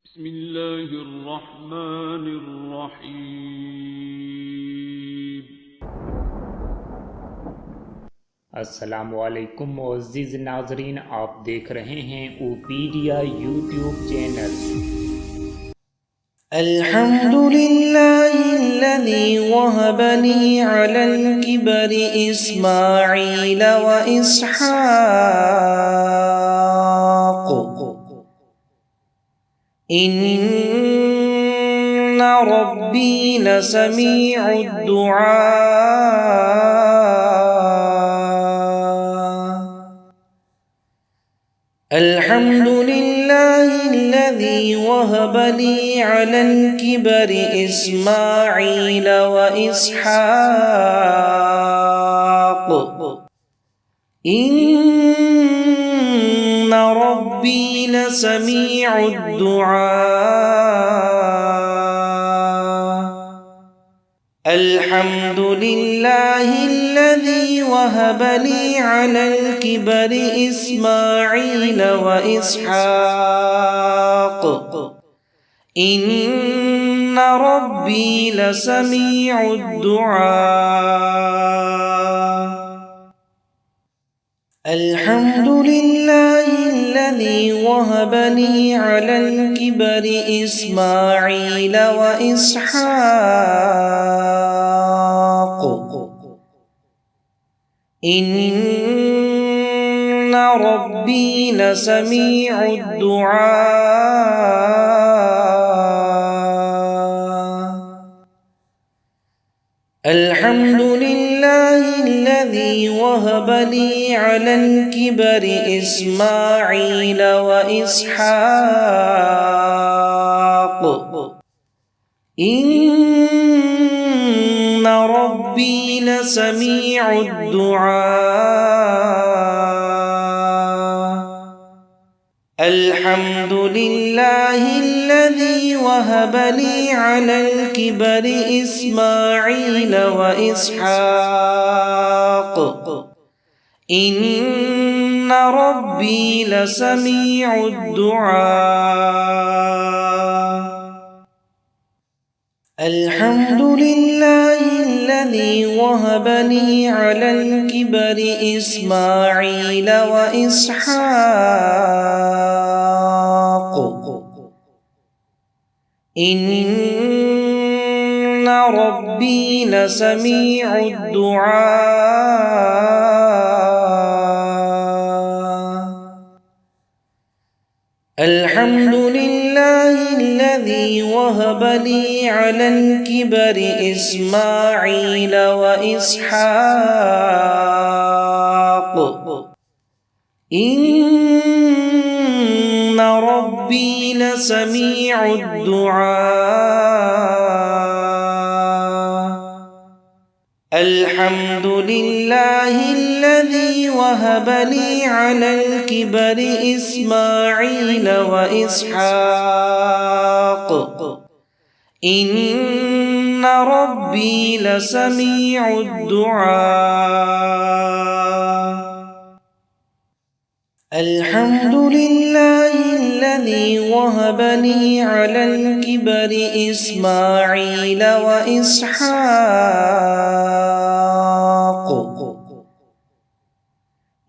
بسم الله الرحمن الرحيم. अस्सलामुअलैकुम मुअज़्ज़िज़ नाज़रीन, आप देख रहे हैं उपेडिया यूट्यूब चैनल। अल्हम्दुलिल्लाहिल्लज़ी वहबनी अलल किबरि इस्माईल व इसहाक़ इन्ना रब्बी लसमीउद दुआ। अल्हम्दुलिल्लाहिल्लज़ी वहबनी अलल किबरि इस्माईल व इसहाक़ इन्ना रब्बी लसमीउद दुआ। अल्हम्दुलिल्लाहिल्लज़ी वहबनी अलल किबरि इस्माईल व इसहाक़ इन्ना रब्बी लसमीउद दुआ। अल्हम्दुलिल्लाहिल्लज़ी वहबनी अलल किबरि इस्माईल व इसहाक़ इन्ना रब्बी लसमीउद दुआ। अल्हम्दुलिल्लाहिल्लज़ी वहबनी अलल किबरि इस्माईल व इसहाक़ इन्ना रब्बी लसमीउद दुआ। अल्हम्दुलिल्लाहिल्लज़ी वहबनी अलल किबरि इस्माईल व इसहाक़ इन्ना रब्बी लसमीउद दुआ। अल्हम्दुलिल्लाहिल्लज़ी वहबनी अलल किबरि इस्माईल व इसहाक़ इन्ना रब्बी लसमीउद दुआ। अल्हम्दुलिल्लाहिल्लज़ी वहबनी अलल किबरि इस्माईल व इसहाक़ इन्ना रब्बी लसमीउद दुआ। अल्हम्दुलिल्लाहिल्लज़ी वहबनी अलल किबरि इस्माईल व इसहाक़ इन्ना रब्बी लसमीउद दुआ। अल्हम्दुलिल्लाहिल्लज़ी वहबनी अलल किबरि इस्माईल व इसहाक़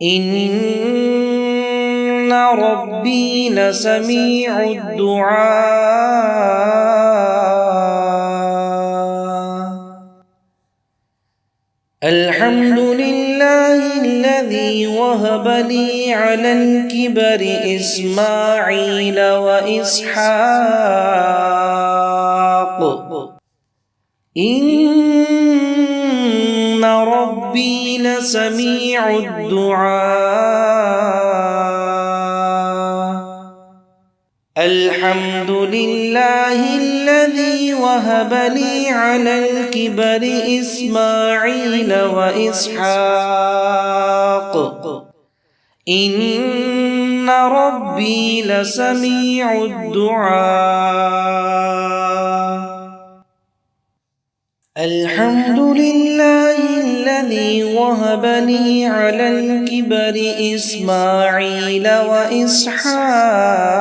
इन्ना रब्बी लसमीउद दुआ। अल्हम्दुलिल्लाहिल्लज़ी वहबनी अलल किबरि इस्माईल व इसहाक़ इन्ना रब्बी लसमीउद दुआ। अल्हम्दुलिल्लाहिल्लज़ी वहबनी अलल किबरि इस्माईल व इसहाक़ इन्ना रब्बी लसमीउद दुआ। अल्हम्दुलिल्लाहिल्लज़ी वहबनी अलल किबरि इस्माईल व इसहाक़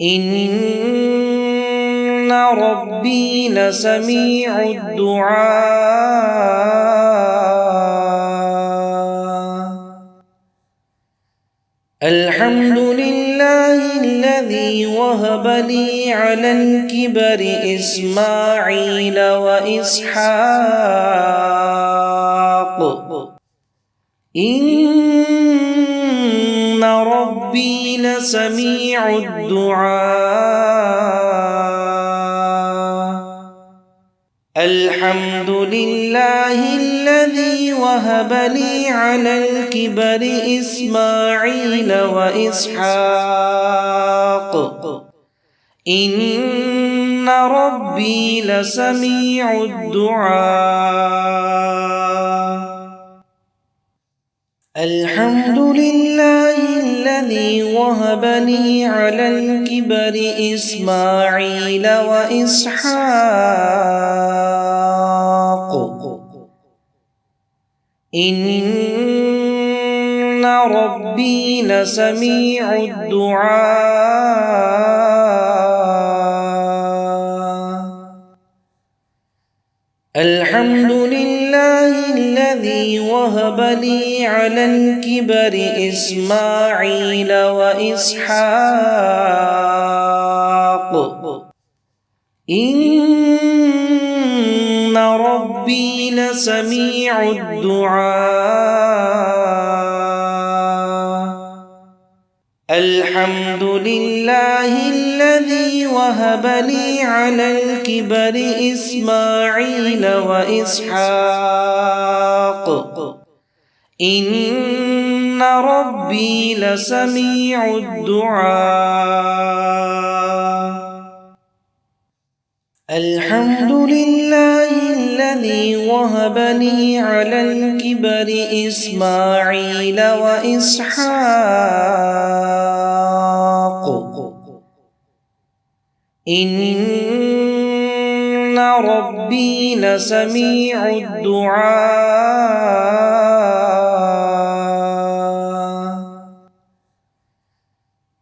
إن ربي لسميع الدعاء. الحمد لله الذي وهب لي على الكبر إسماعيل وإسحاق. إن ربي لسميع الدعاء. الحمد لله الذي وهب لي على الكبر إسماعيل وإسحاق. إن ربي لسميع الدعاء. الحمد لله الذي وهب لي على الكبر إسماعيل وإسحاق. إن ربي لسميع الدعاء. الحمد لله الذي وهب لي على الكبر إسماعيل وإسحاق. إن ربي لسميع الدعاء. الحمد لله الذي وهب لي على الكبر إسماعيل وإسحاق. إن ربي لسميع الدعاء. الحمد لله الذي وهب لي على الكبر إسماعيل وإسحاق. إن ربي لسميع الدعاء.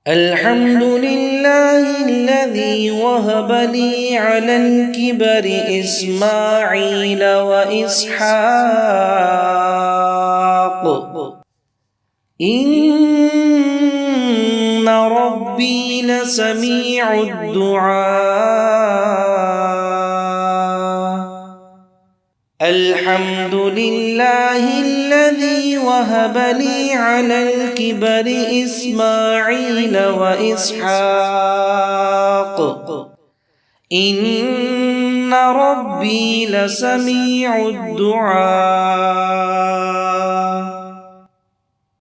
الحمد لله الذي وهب لي على الكبر إسماعيل وإسحاق. إن ربي لسميع الدعاء. الحمد لله الذي وهب لي على الكبر إسماعيل وإسحاق. إن ربي لسميع الدعاء.